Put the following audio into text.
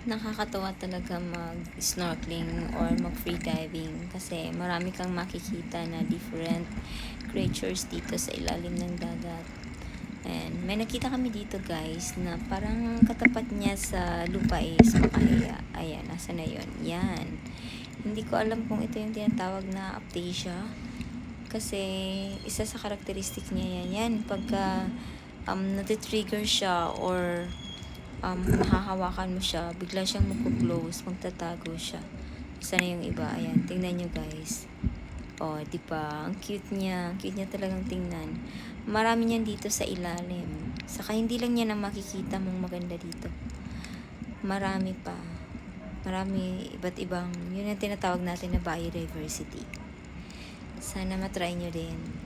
Nakakatuwa talaga mag-snorkeling or mag-free diving kasi marami kang makikita na different creatures dito sa ilalim ng dagat. And may nakita kami dito guys na parang katapat niya sa lupa is makahiya. Ayan, nasa na yun? Yan. Hindi ko alam kung ito yung tinatawag na aptasia. Kasi isa sa karakteristik niya yan. Pagka natitrigger siya or mahahawakan mo siya, bigla siyang magko-close, magtatago siya. Sana yung iba, ayan, tingnan nyo guys. Oh, di ba? Ang cute niya talagang tingnan. Marami niyan dito sa ilalim. Saka hindi lang niya na makikita mong maganda dito. Marami pa. Marami, iba't ibang, yun ang tinatawag natin na biodiversity. Sana matry nyo din.